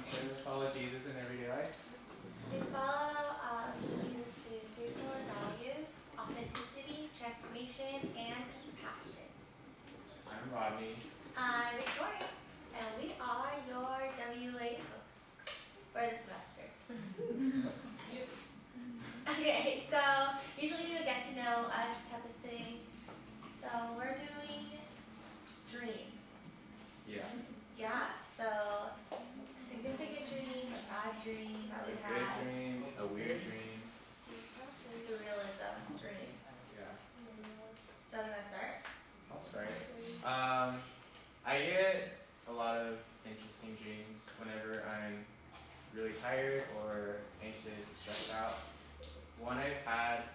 to follow Jesus in everyday life? We follow Jesus through three core values: authenticity, transformation, and compassion. I'm Rodney. I'm Victoria, and we are your W8 hosts for the semester. Okay, so usually do a get to know us type of thing. So we're doing dreams. Yeah. So a significant dream, a bad dream that A we've good had, dream, a weird dream. surrealism dream. Yeah. So you want to start? I'll start. I get a lot of interesting dreams whenever I'm really tired or anxious or stressed out. One I've had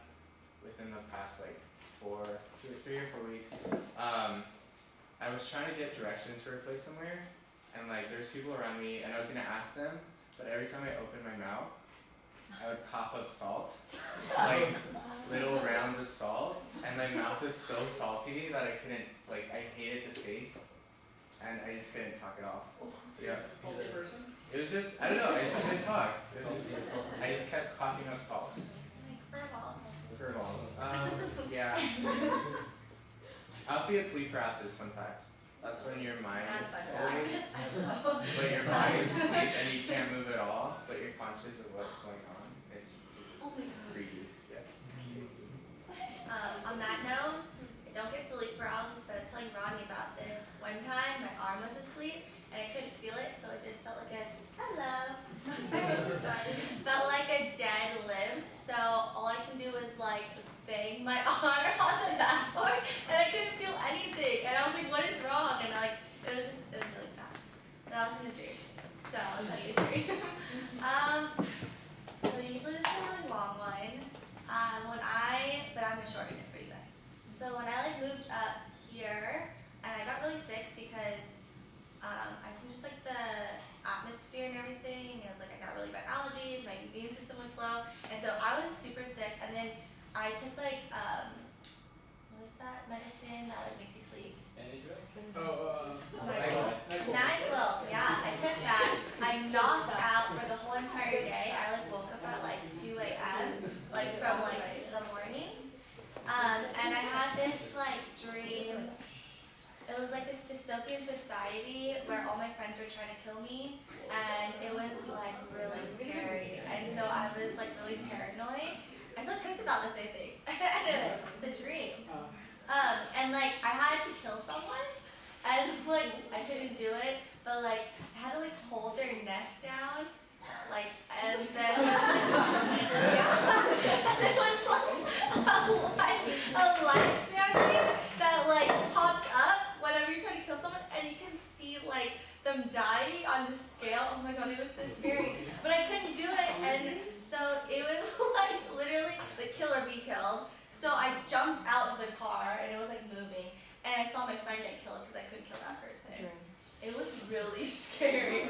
within the past like 3 or 4 weeks, I was trying to get directions for a place somewhere, and like there's people around me, and I was gonna ask them, but every time I opened my mouth, I would cough up salt, like little rounds of salt, and my mouth is so salty that I couldn't, like I hated the taste, and I just couldn't talk at all. So yeah, Salty person? it was just, I don't know, I just couldn't talk. I just kept coughing up salt. Like fur balls. Yeah. I also get sleep paralysis, fun fact. That's when your mind That's is fun always, fact. but your mind is asleep and you can't move at all, but you're conscious of what's going on. It's super creepy. Yeah. On that note, I don't get sleep paralysis, but I was telling Ronnie about this. One time, my arm was asleep, and I couldn't feel it, so it just felt like a, hello. Felt like a dead limb, so all I can do is like bang my arm on the dashboard, and I couldn't feel anything. And I was like, what is wrong? And it was really sad. That was in a dream. So I'll tell you a dream. So usually this is a really long one. But I'm gonna shorten it for you guys. So when I like moved up here, and I got really sick because I think just like the atmosphere and everything, it was like I got really bad allergies, my immune system was low, and so I was super sick. And then I took like what is that medicine that like makes you sleep? NyQuil. Yeah, I took that. I knocked out for the whole entire day. I like woke up at like 2 a.m. like from like the morning. And I had this like dream. It was like this dystopian society where all my friends were trying to kill me, and it was like really scary. And so I was like really paranoid. I told Chris about this, I think. The dream. And like I had to kill someone, and like I couldn't do it, but like I had to like hold their neck down, like, and then and there was like a lifespan thing that like popped up whenever you're trying to kill someone, and you can see like them dying on the scale. Oh my god, it was so scary, but I couldn't do it, and so it was like literally like kill or be killed. So I jumped out of the car, and it was like moving, and I saw my friend get killed because I couldn't kill that person. It was really scary.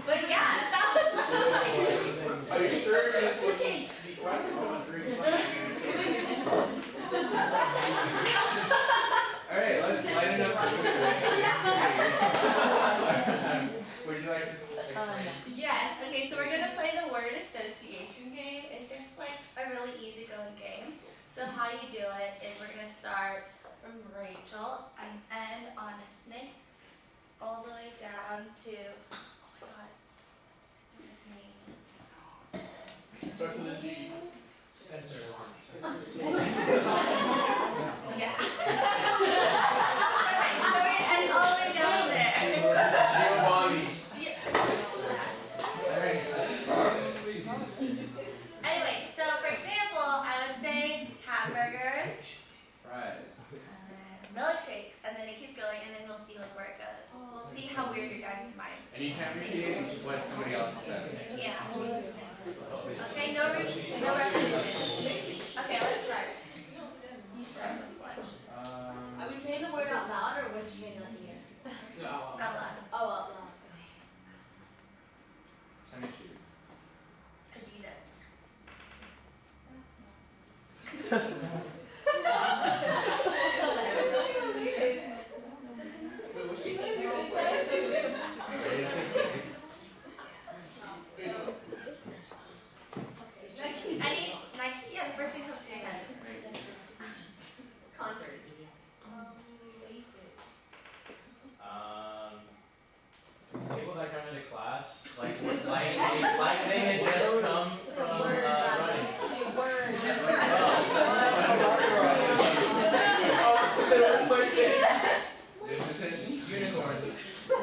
But yeah, that was like... Are you sure you're supposed to be trying to come and drink? Alright, let's lighten up the Would you like to Yes, okay, so we're going to play the word association game. It's just like a really easygoing game. So how you do it is we're going to start from Rachel and end on a snake all the way down to, oh my god, what is his name? Start with a G. Spencer. Yeah. Alright, so we're going to end all the way down there. Anyway, so for example, I would say hamburgers, fries? milkshakes, and then it keeps going, and then we'll see like where it goes. We'll see how weird your guys' minds. And you can't repeat what somebody else said. Yeah. Okay, no repetition. Okay, let's start. socks. Like they had just come from running. Words. This isn't unicorns. Well,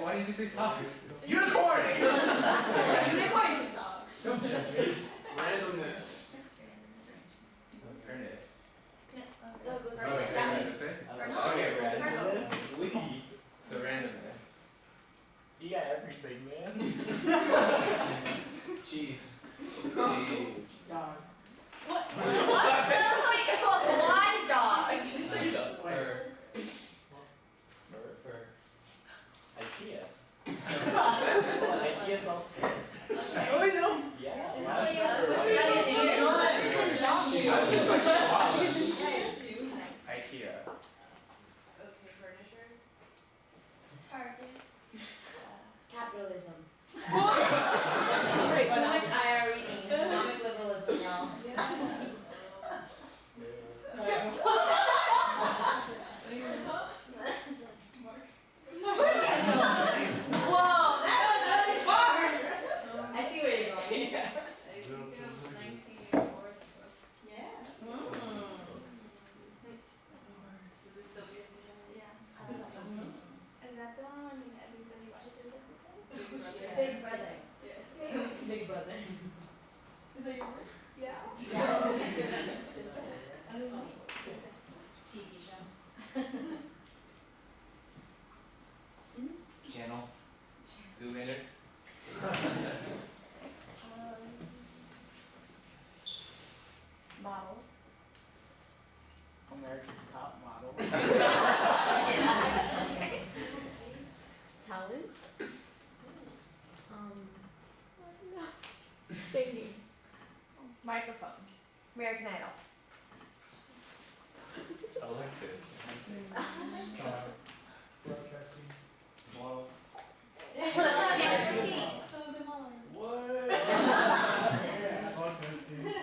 why did you say socks? Unicorns! Unicorn socks. Don't judge me. Randomness. Ernest. No, it goes Oh, wait, that what way. did you say? Cardinal. Okay, right. Cardinal. So randomness. You got everything, man. Jeez. Jeez. Dogs. What? Why dogs? For IKEA. IKEA sells food. Oh, you know. Yeah. Is wow. that what's IKEA. Okay, furniture. Target. Capitalism. Right, too much IR reading. Economic liberalism now. Sorry. Whoa, that was really far. I see where you're going. Yeah. Yeah. Is that the one when everybody watches it? Big brother. Big brother. Is that your word? Yeah. Yeah. This one. This TV show. Channel. Zoolander. Model. America's Top Model. Talent. Singing. Microphone. American Idol. Alexis. Broadcasting. Model. What? Podcasting.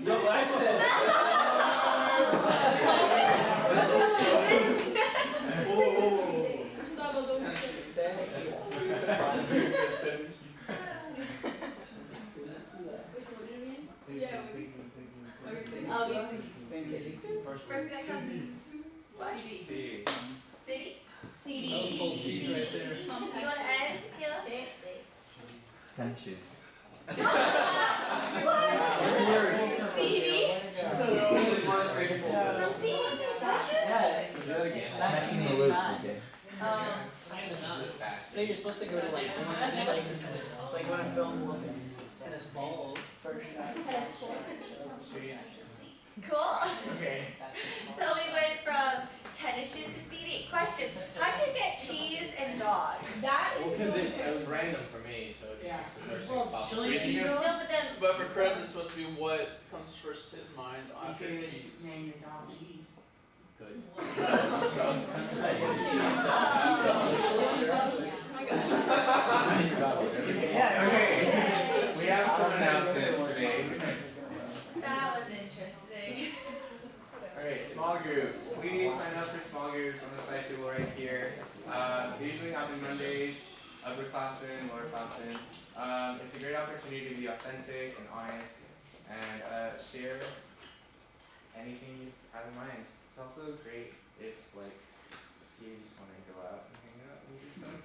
No, I said. First guy comes. What? C. City? CD. Right there. You want to end, Kayla? Tennis shoes. CD? From CD Messing the loop, okay. No, you're supposed to go to like when I film tennis balls first shot. Cool. Okay. So we went from tennis shoes to CD. Question: how'd you get cheese and dog? That Well, because it was random for me, so it's Yeah. the first Well, thing possible. chili cheese No, but then But for Chris, it's supposed to be what comes first to his mind after You could cheese. name your dog cheese. Good. Okay. We have some announcements today. that was interesting. Alright, small groups. Please sign up for small groups on the site table right here. They usually happen Mondays, upperclassmen, lowerclassmen. It's a great opportunity to be authentic and honest and share anything you have in mind. It's also great if like you just want to go out and hang out and do stuff.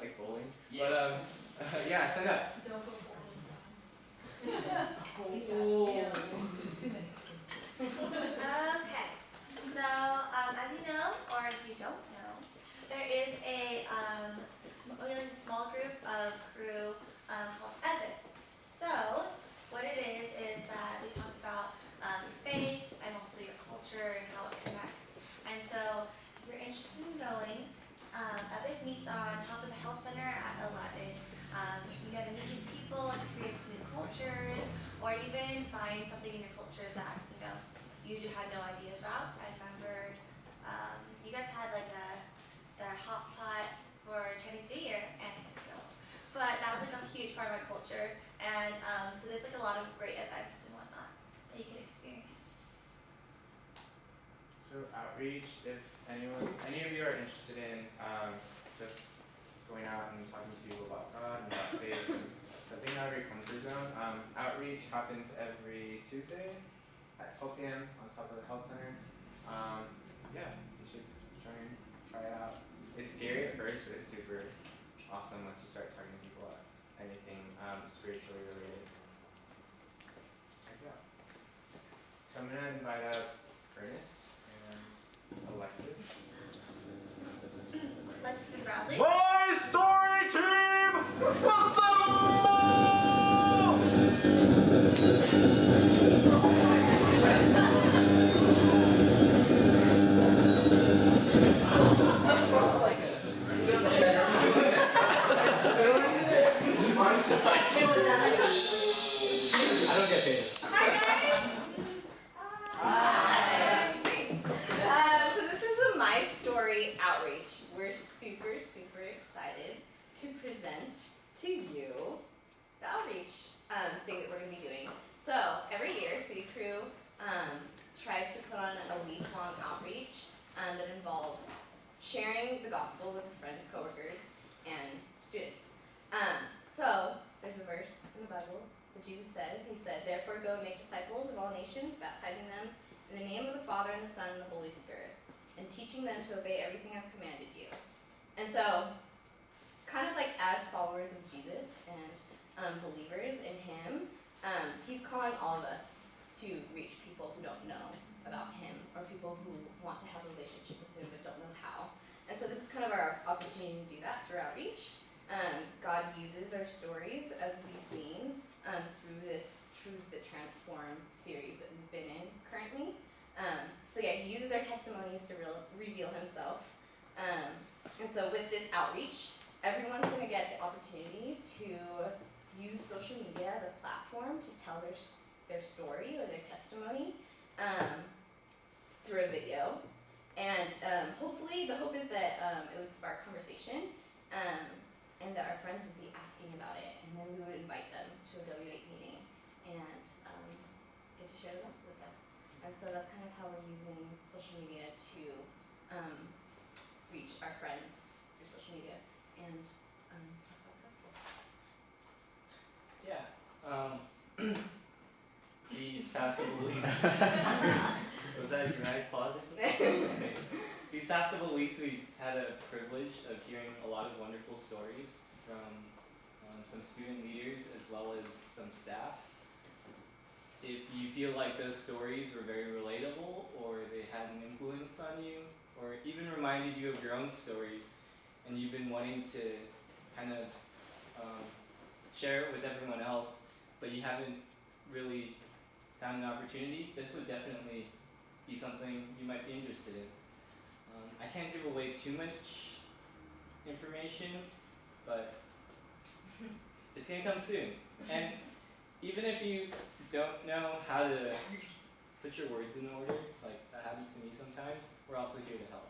Like bowling. But yeah, sign up. Don't go Okay, so as you know, or if you don't know, there is a really small group of crew called Epic. So what it is that we talk about your faith and also your culture and how it connects. And so if you're interested in going, Epic meets on top of the health center at 11. You get to meet new people, experience new cultures, or even find something in your culture that you had no idea about. I remember you guys had like the hot pot for Chinese New Year, and huge part of my culture, and so there's like a lot of great events and whatnot that you can experience. So outreach, if any of you are interested in just going out and talking to people about God and about faith and stepping out of your comfort zone, outreach happens every Tuesday at 12 p.m. on top of the health center. Yeah, you should try it out. It's scary at first, but it's super awesome once you start talking to people about anything spiritually related. Check it out. So I'm gonna invite up Ernest and Alexis. Alexis and Bradley. My story team, assemble! I don't get paid. Hi guys. Hi. So this is a My Story outreach. We're super excited to present to you the outreach thing that we're going to be doing. So every year, City Crew tries to put on a week-long outreach that involves sharing the gospel with friends, coworkers, and students. So there's a verse in the Bible that Jesus said. He said, "Therefore go and make disciples of all nations, baptizing them in the name of the Father and the Son and the Holy Spirit, and teaching them to obey everything I've commanded you." And so, kind of like as followers of Jesus and believers in Him, He's calling all of us to reach people who don't know about Him, or people who want to have a relationship with Him but don't know how. And so this is kind of our opportunity to do that through outreach. God uses our stories, as we've seen, through this Truths That Transform series that we've been in currently. So yeah, He uses our testimonies to reveal Himself. And so with this outreach, everyone's going to get the opportunity to use social media as a platform to tell their story or their testimony through a video. And hopefully, the hope is that it would spark conversation and that our friends would be asking about it. And then we would invite them to a W8 meeting and get to share the gospel with them. And so that's kind of how we're using social media to reach our friends through social media and talk about the gospel. Yeah. These past couple weeks. Was that a dramatic pause or something? These past couple weeks we've had a privilege of hearing a lot of wonderful stories from some student leaders as well as some staff. If you feel like those stories were very relatable, or they had an influence on you, or even reminded you of your own story, and you've been wanting to kind of share it with everyone else, but you haven't really found an opportunity, this would definitely be something you might be interested in. I can't give away too much information, but it's going to come soon. And even if you don't know how to put your words in order, like that happens to me sometimes, we're also here to help.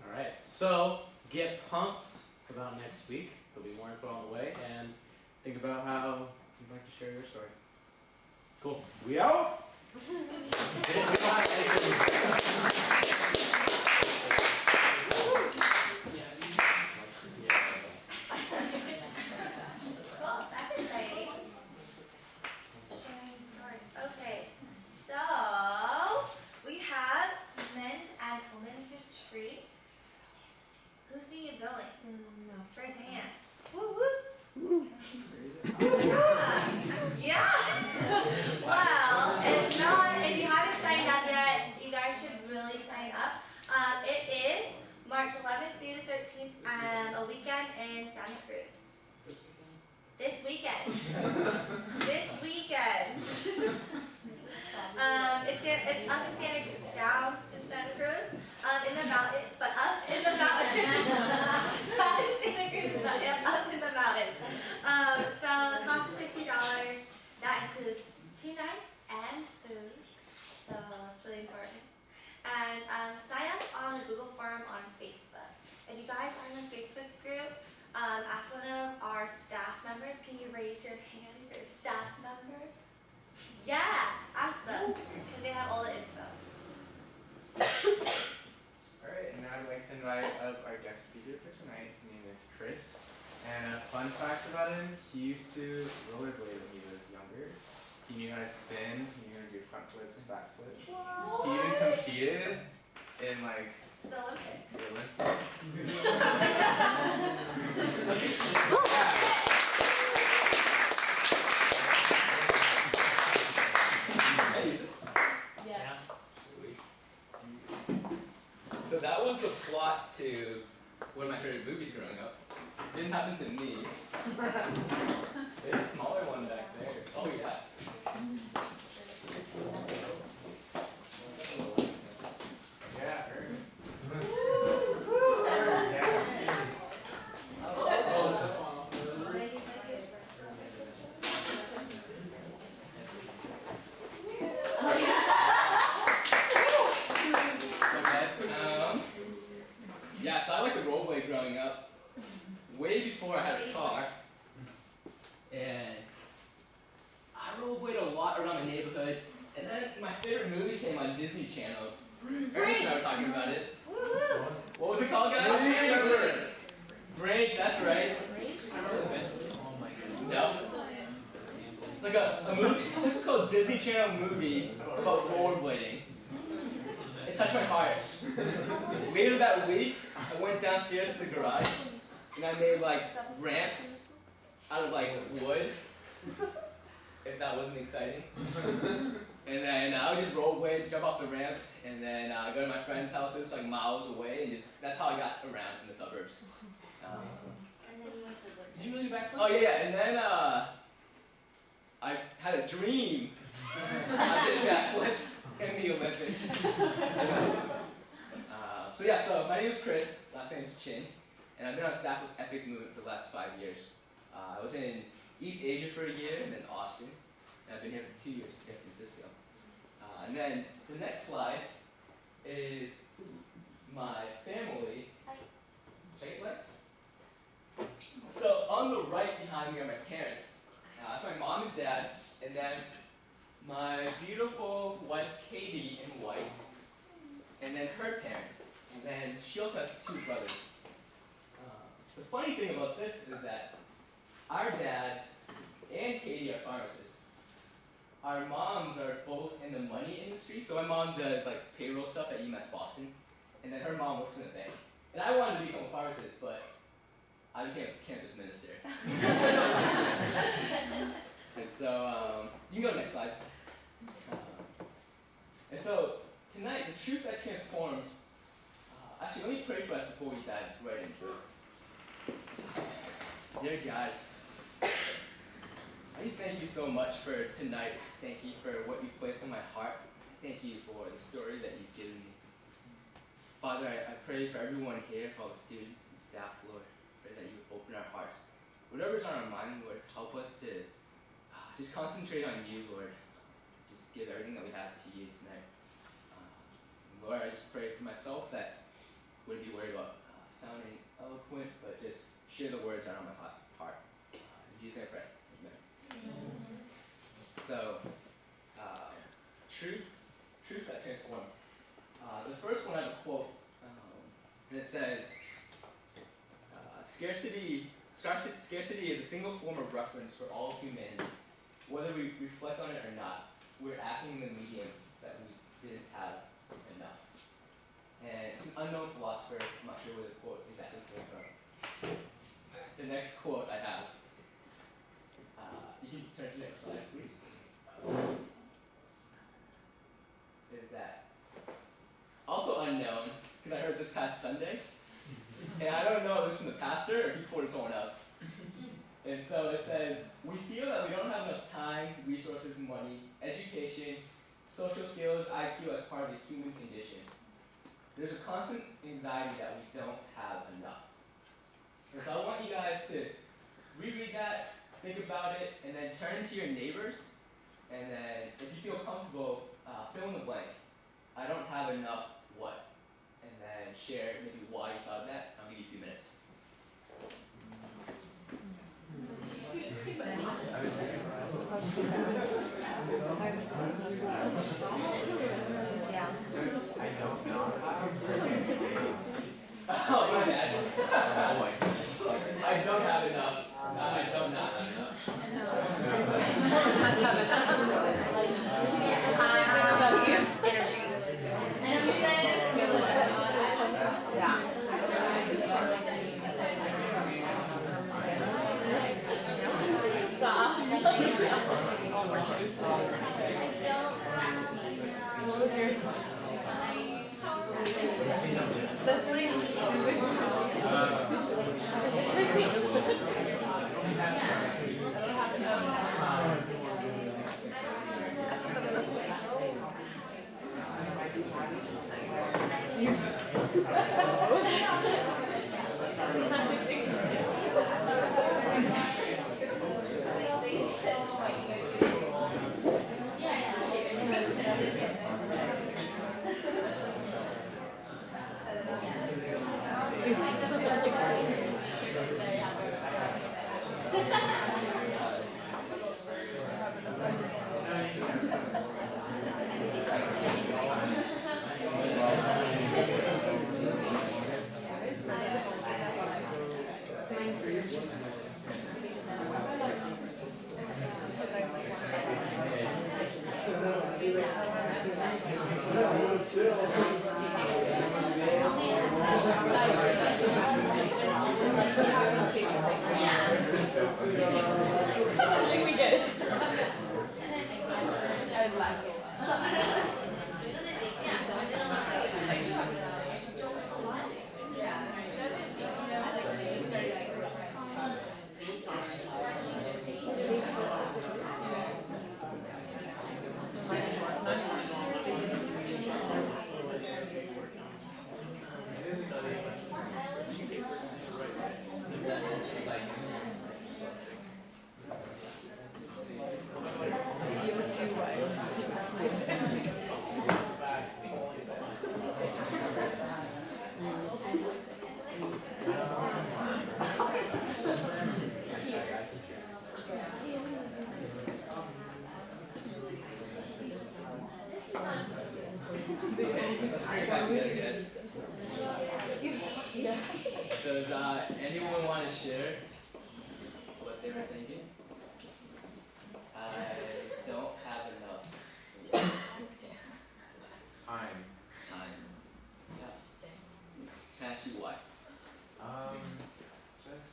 Alright, so get pumped about next week. There'll be more info on the way, and think about how you'd like to share your story. Cool. We out? Cool, that's exciting. Sharing your story. Okay, so we have men's and women's retreat. Who's thinking of going? No. Raise a hand. Woo woo. Yeah. Well, if you haven't signed up yet, you guys should really sign up. And a fun fact about him, he used to rollerblade when he was younger. He knew how to spin, he knew how to do front flips and back flips. He even competed in like The Olympics. the Olympics. Hey, Jesus. Yeah. Sweet. So that was the plot to one of my favorite movies growing up. Didn't happen to me. There's a smaller one back there. Oh yeah. Yeah, Ern. Oh, it's a funnel. So guys, yeah, so I liked to rollerblade growing up, way before I had a car, and I rollerblade a lot around my neighborhood, and then my favorite movie came on Disney Channel. Ernest and I were talking about it. Woo-hoo. What was it called, guys? Break, that's right. I remember this. Oh my goodness. No. It's like a movie, it's a typical Disney Channel movie about rollerblading. It touched my heart. Later that week, I went downstairs to the garage, and I made like ramps out of like wood, if that wasn't exciting. And then I would just rollerblade, jump off the ramps, and then go to my friends' houses like miles away, and just that's how I got around in the suburbs. And then you went to the Did you really backflip? Oh yeah, and then I had a dream. I did backflips in the Olympics. So yeah, so my name is Chris, last name is Chin, and I've been on staff with Epic Movement for the last 5 years. I was in East Asia for a year, and then Austin, and I've been here for 2 years in San Francisco. And then the next slide is my family. Hi. Shake legs. So on the right behind me are my parents. That's my mom and dad, and then my beautiful wife Katie in white, and then her parents, and then she also has 2 brothers. The funny thing about this is that our dads and Katie are pharmacists. Our moms are both in the money industry, so my mom does like payroll stuff at UMass Boston, and then her mom works in a bank. And I wanted to become a pharmacist, but I became a campus minister. And so, you can go to the next slide. And so, tonight, the truth that transforms, actually, let me pray for us before we dive right into it. Dear God, I just thank you so much for tonight. Thank you for what you placed in my heart. Thank you for the story that you've given me. Father, I pray for everyone here, for all the students and staff, Lord. Pray that you would open our hearts. Whatever's on our mind, Lord, help us to just concentrate on you, Lord. Just give everything that we have to you tonight. Lord, I just pray for myself that I wouldn't be worried about sounding eloquent, but just share the words that are on my heart. In Jesus' name I pray. Amen. So, truth that transforms. The first one I have a quote, and it says, Scarcity is a single form of reference for all of humanity. Whether we reflect on it or not, we're acting in the medium that we didn't have enough. And it's an unknown philosopher, I'm not sure where the quote exactly came from. The next quote I have, you can turn to the next slide, please. Is that also unknown, because I heard this past Sunday, and I don't know if it was from the pastor or if he quoted someone else. And so it says, we feel that we don't have enough time, resources, money, education, social skills, IQ as part of the human condition. There's a constant anxiety that we don't have enough. And so I want you guys to reread that, think about it, and then turn to your neighbors, and then if you feel comfortable, fill in the blank. I don't have enough what? And then share maybe why you thought of that. I'll give you a few minutes. Oh, my bad. I don't have enough. enough. I don't not enough. That's pretty happy, I guess. Does anyone want to share what they were thinking? I don't have enough Time. time. Yeah. Can I ask you why? Just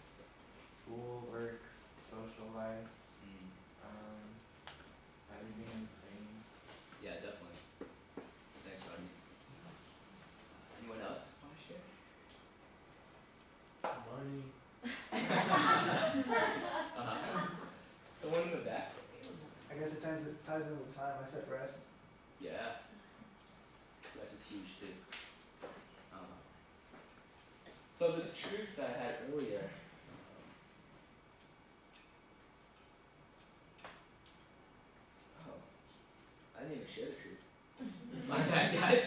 school, work, social life, everything, playing. Yeah, definitely. Thanks, Rodney. Anyone else want to share? Money. Someone in the back? I guess it ties in with time. I said rest. Yeah. Rest is huge too. So this truth that I had earlier. I didn't even share the truth. My bad, guys.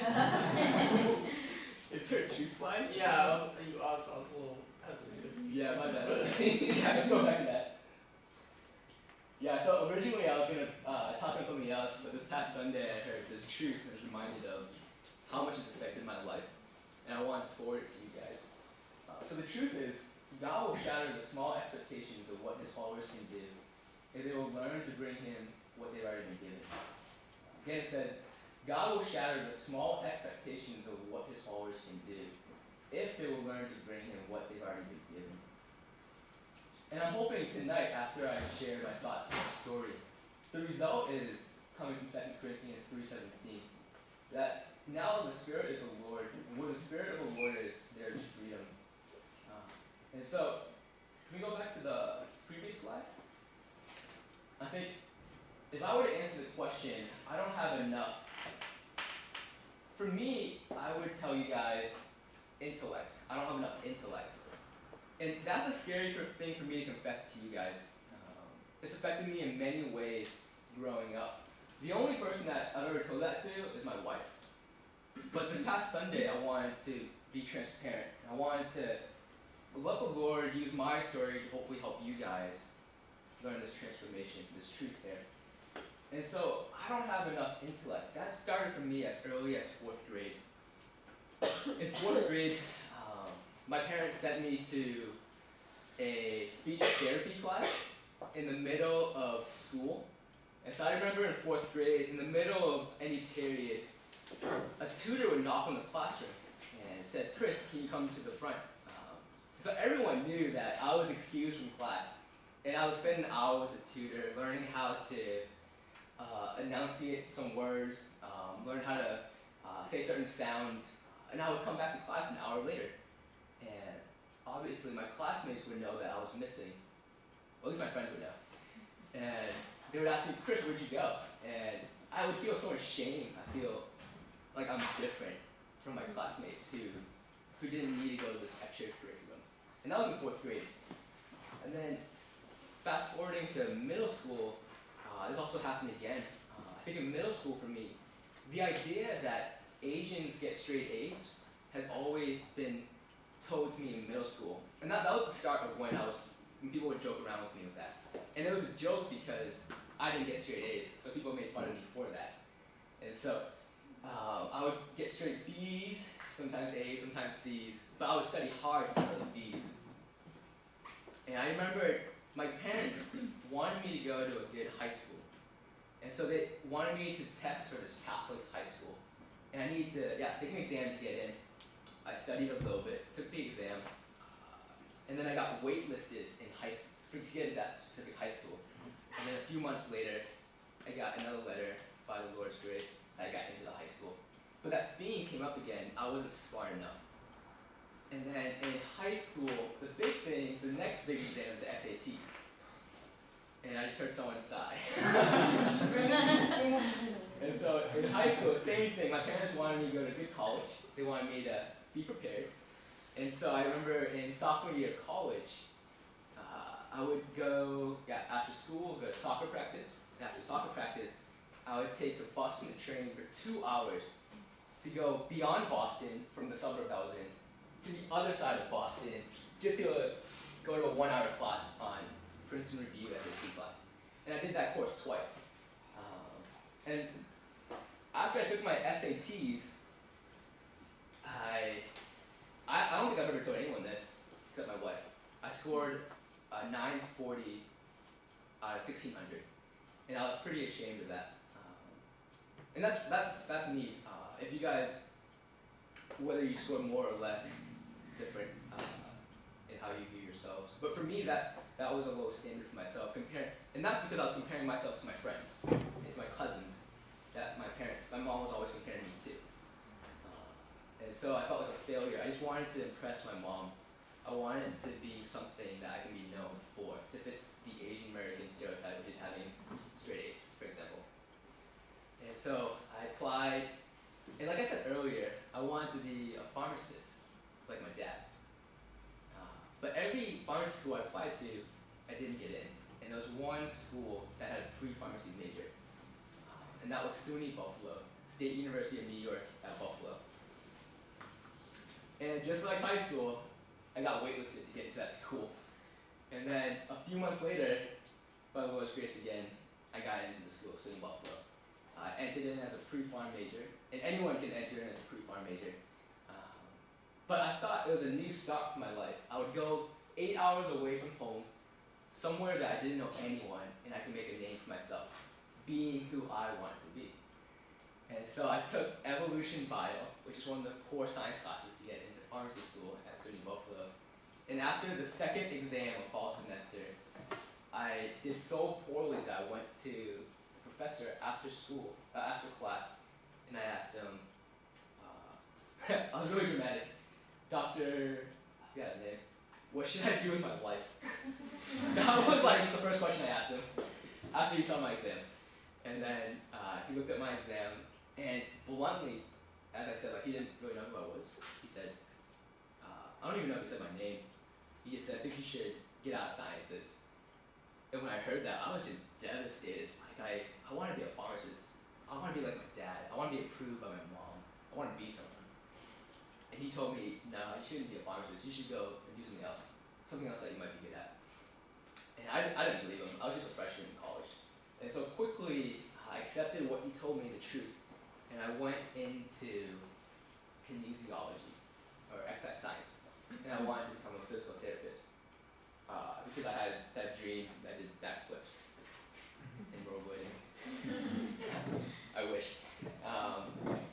Is there a truth slide? Yeah, I was a little hesitant. Yeah, my bad. Yeah, let's go back to that. Yeah, so originally I was going to talk on something else, but this past Sunday I heard this truth and was reminded of how much it's affected my life, and I wanted to forward it to you guys. So the truth is, God will shatter the small expectations of what his followers can do if they will learn to bring him what they've already been given. Again, it says, God will shatter the small expectations of what his followers can do if they will learn to bring him what they've already been given. And I'm hoping tonight, after I share my thoughts on the story, the result is coming from 2 Corinthians 3:17, that now the Spirit is the Lord, and where the Spirit of the Lord is, there is freedom. And so, can we go back to the previous slide? I think if I were to answer the question, I don't have enough. For me, I would tell you guys, intellect. I don't have enough intellect. And that's a scary thing for me to confess to you guys. It's affected me in many ways growing up. The only person that I've ever told that to is my wife. But this past Sunday, I wanted to be transparent. I wanted to let the Lord use my story to hopefully help you guys learn this transformation, this truth there. And so, I don't have enough intellect. That started for me as early as 4th grade. In 4th grade, my parents sent me to a speech therapy class in the middle of school. And so I remember in 4th grade, in the middle of any period, a tutor would knock on the classroom and said, "Chris, can you come to the front?" So everyone knew that I was excused from class, and I would spend an hour with the tutor learning how to enunciate some words, learn how to say certain sounds, and I would come back to class an hour later. And obviously my classmates would know that I was missing. Well, at least my friends would know. And they would ask me, "Chris, where'd you go?" And I would feel so ashamed. I feel like I'm different from my classmates who didn't need to go to this extracurriculum. And that was in 4th grade. And then fast forwarding to middle school, this also happened again. I think in middle school for me, the idea that Asians get straight A's has always been told to me in middle school. And that was the start of when people would joke around with me with that. And it was a joke because I didn't get straight A's, so people made fun of me for that. And so I would get straight B's, sometimes A's, sometimes C's, but I would study hard to get those B's. And I remember my parents wanted me to go to a good high school. And so they wanted me to test for this Catholic high school. And I needed to, take an exam to get in. I studied a little bit, took the exam, and then I got waitlisted in high school to get into that specific high school. And then a few months later, I got another letter by the Lord's grace that I got into the high school. But that theme came up again. I wasn't smart enough. And then in high school, the next big exam is the SATs. And I just heard someone sigh. And so in high school, same thing. My parents wanted me to go to a good college. They wanted me to be prepared. And so I remember in sophomore year of college, I would go, after school, go to soccer practice. And after soccer practice, I would take the bus and the train for 2 hours to go beyond Boston from the suburb I was in to the other side of Boston, just to go to a 1-hour class on Princeton Review SAT class. And I did that course twice. And after I took my SATs, I don't think I've ever told anyone this, except my wife. I scored 940 out of 1,600, and I was pretty ashamed of that. And that's me. If you guys, whether you score more or less, it's different in how you view yourselves. But for me, that was a low standard for myself. And that's because I was comparing myself to my friends, and to my cousins, that my mom was always comparing me to. And so I felt like a failure. I just wanted to impress my mom. I wanted it to be something that I can be known for, to fit the Asian American stereotype of just having straight A's, for example. And so I applied, and like I said earlier, I wanted to be a pharmacist, like my dad. But every pharmacy school I applied to, I didn't get in. And there was one school that had a pre-pharmacy major, and that was SUNY Buffalo, State University of New York at Buffalo. And just like high school, I got waitlisted to get into that school. And then a few months later, by the Lord's grace again, I got into the school, SUNY Buffalo. I entered in as a pre-pharm major, and anyone can enter in as a pre-pharm major. But I thought it was a new start for my life. I would go 8 hours away from home, somewhere that I didn't know anyone, and I could make a name for myself, being who I wanted to be. And so I took evolution bio, which is one of the core science classes to get into pharmacy school at SUNY Buffalo. And after the second exam of fall semester, I did so poorly that I went to the professor after class, and I asked him, I was really dramatic, Dr. I forgot his name, what should I do with my life? That was like the first question I asked him after he saw my exam. And then he looked at my exam, and bluntly, as I said, like he didn't really know who I was. He said, I don't even know if he said my name. He just said, I think you should get out of sciences. And when I heard that, I was just devastated. Like I want to be a pharmacist. I want to be like my dad. I want to be approved by my mom. I want to be someone. And he told me, no, you shouldn't be a pharmacist. You should go and do something else that you might be good at. And I didn't believe him. I was just a freshman in college. And so quickly, I accepted what he told me, the truth. And I went into kinesiology, or exercise science. And I wanted to become a physical therapist. because I had that dream that I did backflips in rollerblading. I wish.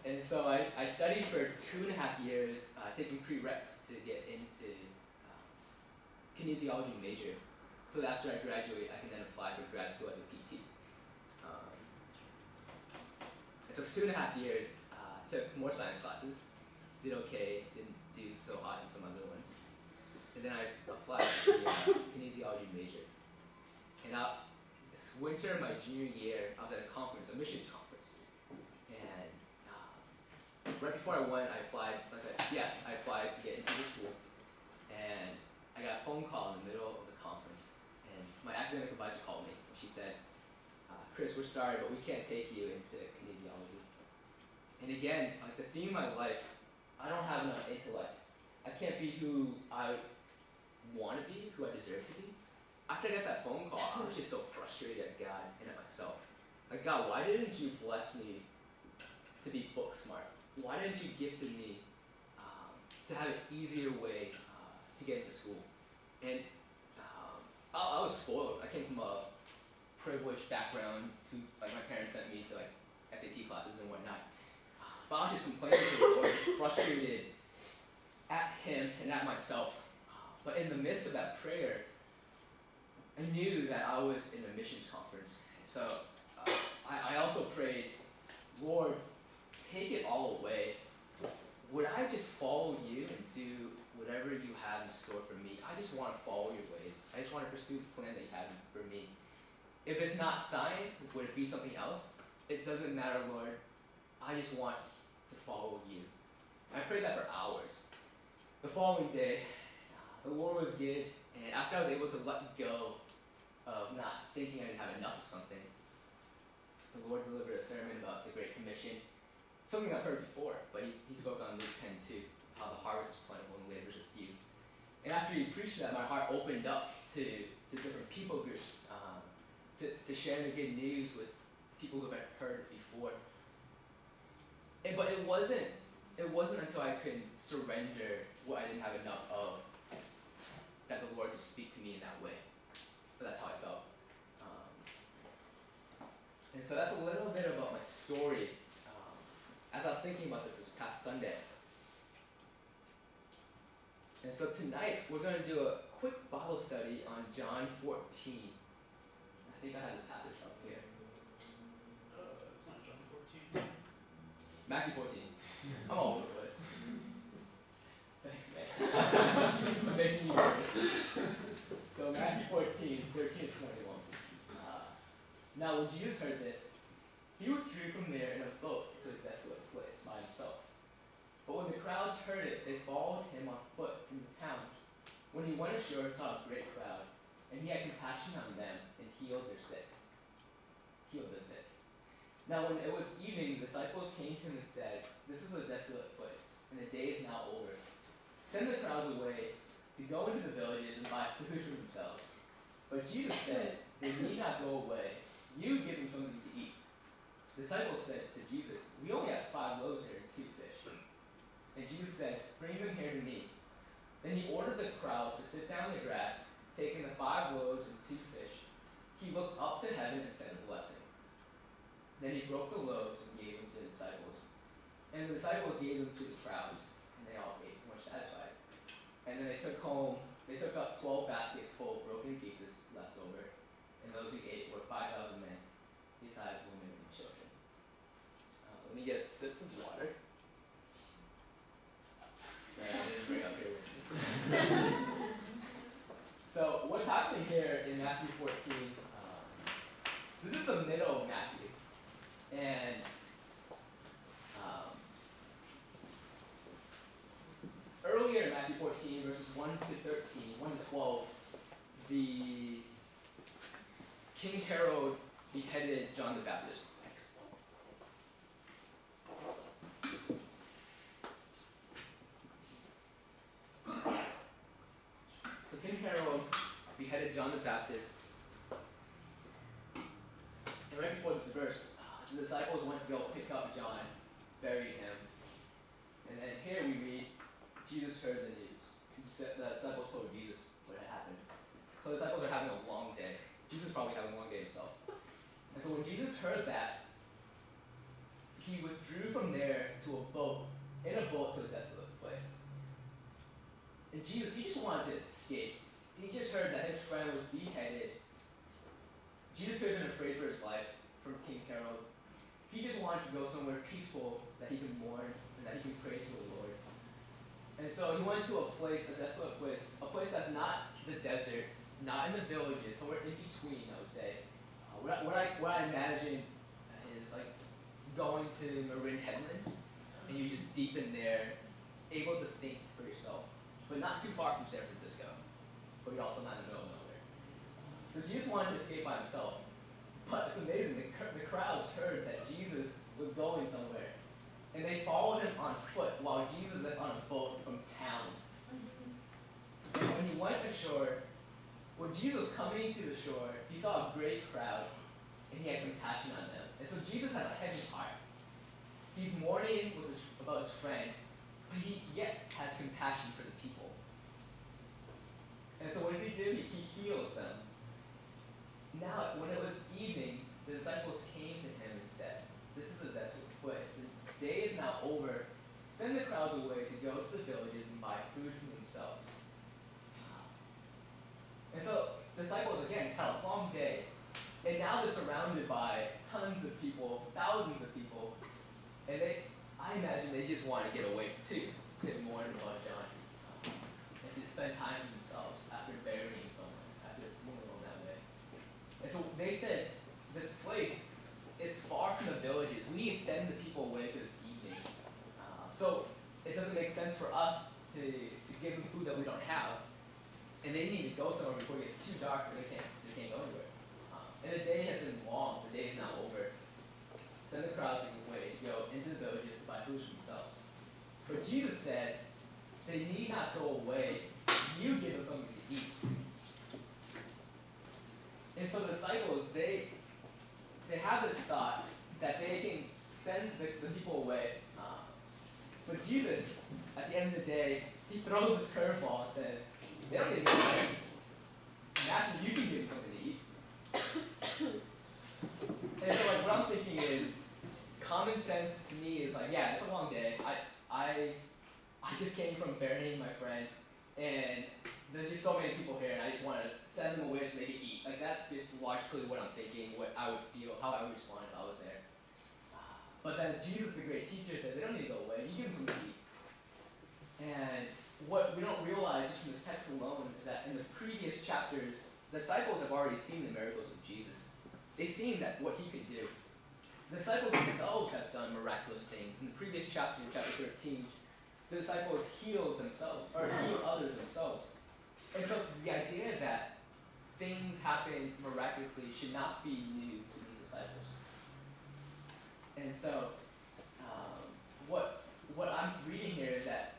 And so I studied for 2.5 years, taking prereqs to get into kinesiology major, so that after I graduate, I can then apply for grad school at the PT. And so for 2.5 years, took more science classes, did okay, didn't do so hot in some other ones. And then I applied for the kinesiology major. And this winter, my junior year, I was at a conference, a missions conference. And right before I went, I applied to get into the school. And I got a phone call in the middle of the conference. And my academic advisor called me, and she said, Chris, we're sorry, but we can't take you into kinesiology. And again, like the theme of my life, I don't have enough intellect. I can't be who I want to be, who I deserve to be. After I got that phone call, I was just so frustrated at God and at myself. Like, God, why didn't you bless me to be book smart? Why didn't you gifted me to have an easier way to get into school? And I was spoiled. I came from a privileged background who, like, my parents sent me to like SAT classes and whatnot. But I was just complaining to the Lord, just frustrated at Him and at myself. But in the midst of that prayer, I knew that I was in a missions conference. So I also prayed, Lord, take it all away. Would I just follow you and do whatever you have in store for me? I just want to follow your ways. I just want to pursue the plan that you have for me. If it's not science, would it be something else? It doesn't matter, Lord. I just want to follow you. I prayed that for hours. The following day, the Lord was good, and after I was able to let go of not thinking I didn't have enough of something, the Lord delivered a sermon about the Great Commission, something I've heard before, but he spoke on Luke 10:2, how the harvest is plentiful and laborers are few. And after he preached that, my heart opened up to different people groups, to share the good news with people who have heard it before. But it wasn't until I could surrender what I didn't have enough of that the Lord could speak to me in that way. But that's how I felt. And so that's a little bit about my story. As I was thinking about this past Sunday. And so tonight we're going to do a quick Bible study on John 14. I think I have the passage up here. It's not John 14. Matthew 14. I'm all over the place. Thanks, man. I'm making you nervous. So Matthew 14, 13 to 21. Now when Jesus heard this, he withdrew from there in a boat to a desolate place by himself. But when the crowds heard it, they followed him on foot from the towns. When he went ashore, he saw a great crowd, and he had compassion on them and healed the sick. Now when it was evening, the disciples came to him and said, "This is a desolate place, and the day is now over. Send the crowds away to go into the villages and buy food for themselves." But Jesus said, "They need not go away. You give them something to eat." The disciples said to Jesus, "We only have 5 loaves here and 2 fish." And Jesus said, "Bring them here to me." Then he ordered the crowds to sit down in the grass, taking the 5 loaves and 2 fish. He looked up to heaven and said a blessing. Then he broke the loaves and gave them to the disciples. And the disciples gave them to the crowds, and they all ate and were satisfied. And then they took up 12 baskets full of broken pieces left over, and those who ate were 5,000 men, besides women and children. Let me get a sip of water. That I didn't bring up here with me. So what's happening here in Matthew 14, this is the middle of Matthew. And earlier in Matthew 14, verses 1 to 13, 1 to 12, the King Herod beheaded John the Baptist. Thanks. So King Herod beheaded John the Baptist. And right before this verse, the disciples went to go pick up John, buried him. And then here we read, Jesus heard the news. The disciples told Jesus what had happened. So the disciples are having a long day. Jesus is probably having a long day himself. And so when Jesus heard that, he withdrew from there to a boat, in a boat to a desolate place. And Jesus, he just wanted to escape. He just heard that his friend was beheaded. Jesus could have been afraid for his life from King Herod. He just wanted to go somewhere peaceful that he could mourn and that he could pray to the Lord. And so he went to a place, a desolate place, a place that's not the desert, not in the villages, somewhere in between, I would say. What I imagine is like going to Marin Headlands, and you're just deep in there, able to think for yourself, but not too far from San Francisco, but you're also not in the middle of nowhere. So Jesus wanted to escape by himself, but it's amazing, the crowds heard that Jesus was going somewhere, and they followed him on foot while Jesus was on a boat from towns. And when he went ashore, when Jesus was coming to the shore, he saw a great crowd, and he had compassion on them. And so Jesus has a heavy heart. He's mourning about his friend, but he yet has compassion for the people. And so what does he do? He heals them. Now, when it was evening, the disciples came to him and said, "This is a desolate place. The day is now over. Send the crowds away to go to the villages and buy food for themselves." And so the disciples, again, had a long day. And now they're surrounded by tons of people, thousands of people. And I imagine they just want to get away too, to mourn about John. And to spend time with themselves after burying someone, after moving on that way. And so they said, this place is far from the villages. We need to send the people away because it's evening. So it doesn't make sense for us to give them food that we don't have. And they need to go somewhere before it gets too dark and they can't go anywhere. And the day has been long. The day is now over. Send the crowds away to go into the villages to buy food for themselves. But Jesus said, they need not go away. You give them something to eat. And so the disciples, they have this thought that they can send the people away. But Jesus, at the end of the day, he throws this curveball and says, they don't need to go away. Matthew, you can give them something to eat. And so like what I'm thinking is, common sense to me is like, yeah, it's a long day. I just came from burying my friend, and there's just so many people here, and I just want to send them away so they can eat. Like that's just logically what I'm thinking, what I would feel, how I would respond if I was there. But then Jesus, the great teacher, says they don't need to go away. You give them something to eat. And what we don't realize just from this text alone is that in the previous chapters, the disciples have already seen the miracles of Jesus. They've seen that what he could do. The disciples themselves have done miraculous things. In the previous chapter, chapter 13, the disciples healed themselves, or healed others themselves. And so the idea that things happen miraculously should not be new to these disciples. And so, what I'm reading here is that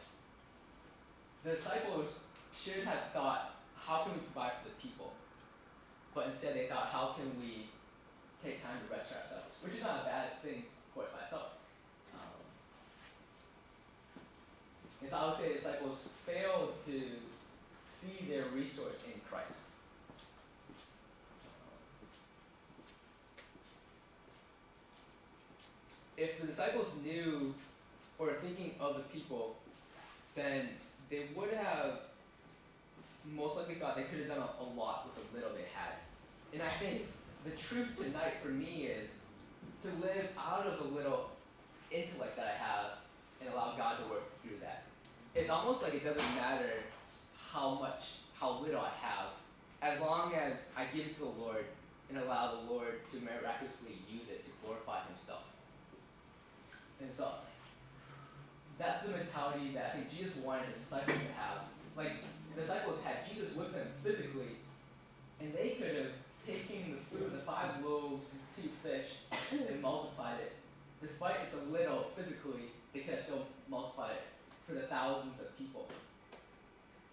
the disciples should have thought, how can we provide for the people? But instead they thought, how can we take time to rest ourselves? Which is not a bad thing for it by itself. And so I would say the disciples failed to see their resource in Christ. If the disciples knew or were thinking of the people, then they would have most likely thought they could have done a lot with the little they had. And I think the truth tonight for me is to live out of the little intellect that I have and allow God to work through that. It's almost like it doesn't matter how little I have, as long as I give it to the Lord and allow the Lord to miraculously use it to glorify himself. And so, that's the mentality that I think Jesus wanted his disciples to have. Like, the disciples had Jesus with them physically, and they could have taken the food, the 5 loaves and 2 fish, and multiplied it. Despite it's a little physically, they could have still multiplied it for the thousands of people.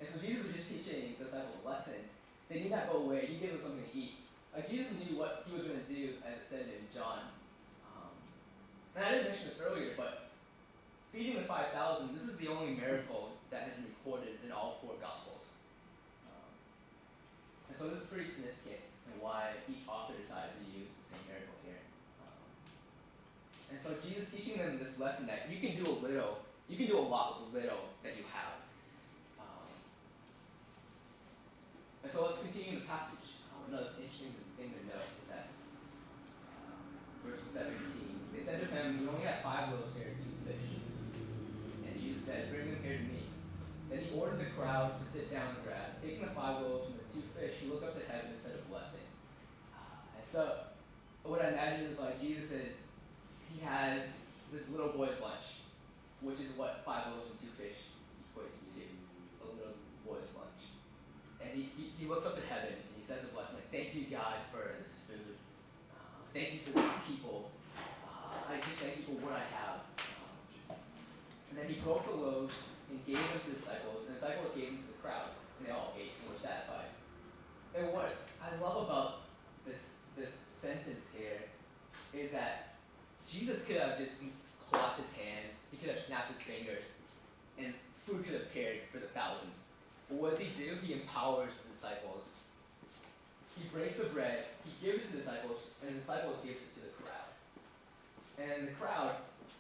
And so Jesus was just teaching the disciples a lesson. They need not go away. He gave them something to eat. Like Jesus knew what he was going to do, as it said in John. And I didn't mention this earlier, but feeding the 5,000, this is the only miracle that has been recorded in all 4 Gospels. And so this is pretty significant in why each author decided to use the same miracle here. And so Jesus teaching them this lesson that you can do a lot with little that you have. And so let's continue the passage. Another interesting thing to note is that verse 17. They said to him, "We only have 5 loaves here and 2 fish." And Jesus said, "Bring them here to me." Then he ordered the crowds to sit down in the grass. Taking the 5 loaves and the 2 fish, he looked up to heaven and said a blessing. And so what I imagine is like Jesus he has this little boy's lunch, which is what 5 loaves and 2 fish equates to, a little boy's lunch. And he looks up to heaven and he says a blessing, like, "Thank you, God, for this food. Thank you for these people. I just thank you for what I have." And then he broke the loaves and gave them to the disciples, and the disciples gave them to the crowds, and they all ate and were satisfied. And what I love about this sentence here is that Jesus could have just clapped his hands, he could have snapped his fingers, and food could have appeared for the thousands. But what does he do? He empowers the disciples. He breaks the bread, he gives it to the disciples, and the disciples give it to the crowd. And the crowd,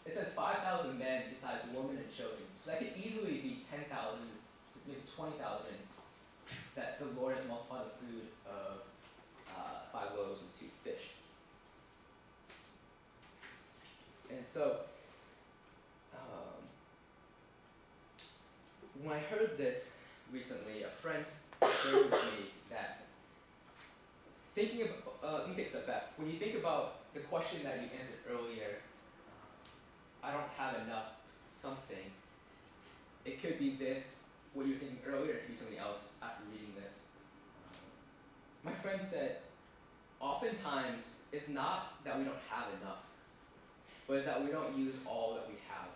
it says 5,000 men besides women and children. So that could easily be 10,000, maybe 20,000, that the Lord has multiplied the food of 5 loaves and 2 fish. And so, when I heard this recently, a friend shared with me that thinking about, let me take a step back. When you think about the question that you answered earlier, I don't have enough something, it could be this, what you were thinking earlier, it could be something else after reading this. My friend said, oftentimes, it's not that we don't have enough, but it's that we don't use all that we have.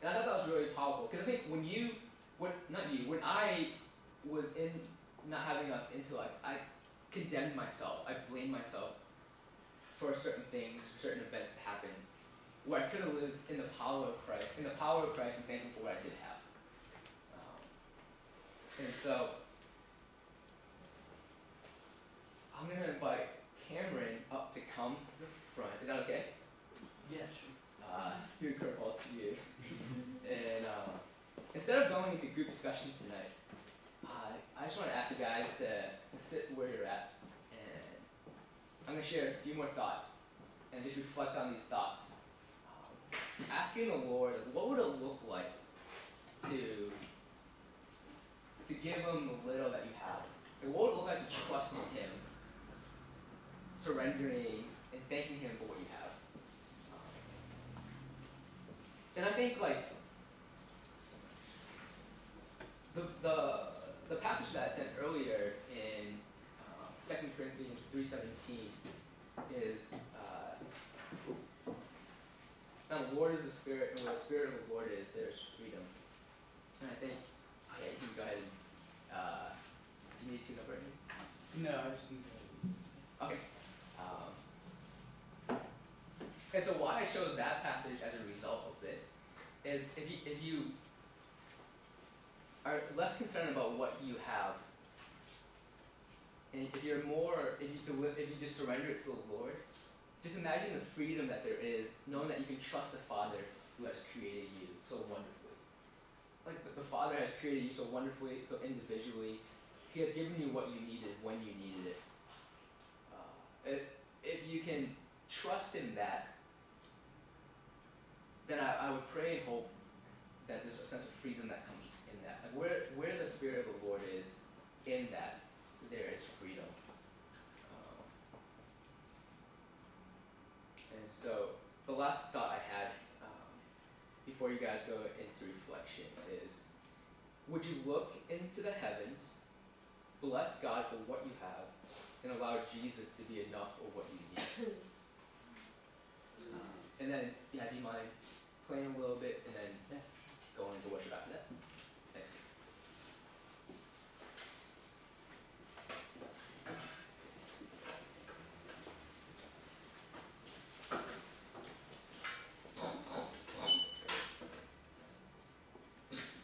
And I thought that was really powerful, because I think when I was in not having enough intellect, I condemned myself, I blamed myself for certain things, certain events to happen, where I could have lived in the power of Christ, and thankful for what I did have. And so, I'm going to invite Cameron up to come to the front. Is that okay? Yeah, sure. Here, curveball to you. And instead of going into group discussions tonight, I just want to ask you guys to sit where you're at, and I'm going to share a few more thoughts, and just reflect on these thoughts. Asking the Lord, what would it look like to give him the little that you have? And what would it look like to trust in him, surrendering and thanking him for what you have? And I think like the passage that I sent earlier in 2 Corinthians 3:17 is now the Lord is a spirit, and where the spirit of the Lord is, there's freedom. And I think, okay, you can go ahead and do you need to know right now? No, I just need to. Okay. And so why I chose that passage as a result of this is if you are less concerned about what you have, and if you just surrender it to the Lord, just imagine the freedom that there is, knowing that you can trust the Father who has created you so wonderfully. Like the Father has created you so wonderfully, so individually. He has given you what you needed when you needed it. If you can trust in that, then I would pray and hope that there's a sense of freedom that comes in that. Like where the Spirit of the Lord is, in that, there is freedom. And so, the last thought I had before you guys go into reflection is, would you look into the heavens, bless God for what you have, and allow Jesus to be enough for what you need? And then, do you mind playing a little bit and then going into worship after that? Thanks.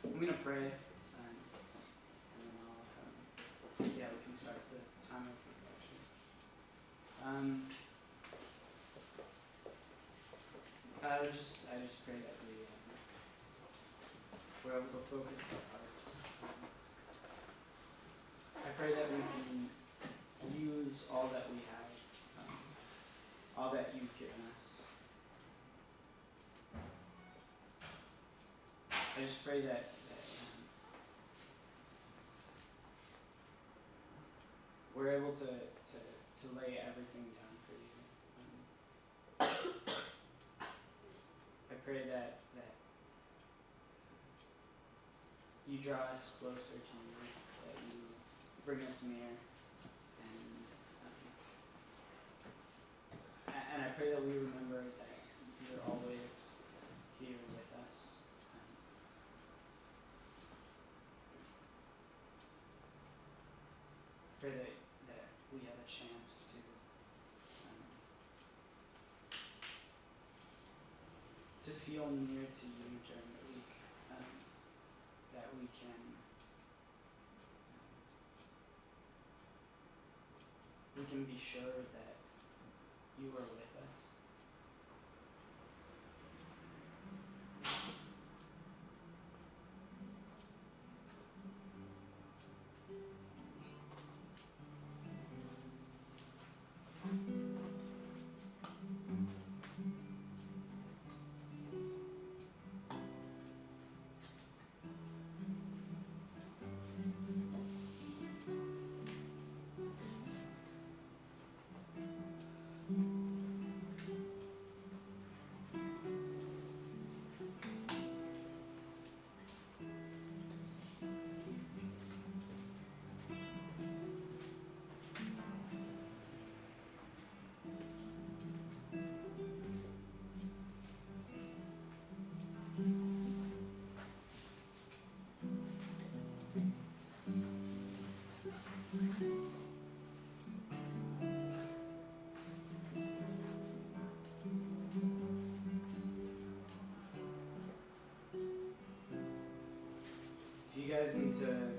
I'm gonna pray. I just pray that we're able to focus our hearts. I pray that we can use all that we have, all that you've given us. I just pray that we're able to lay everything down for you. I pray that you draw us closer to you, that you bring us near, and I pray that we remember that you're always here with us. I pray that we have a chance to feel near to you during the week, that we can be sure that you are with us. If you guys need to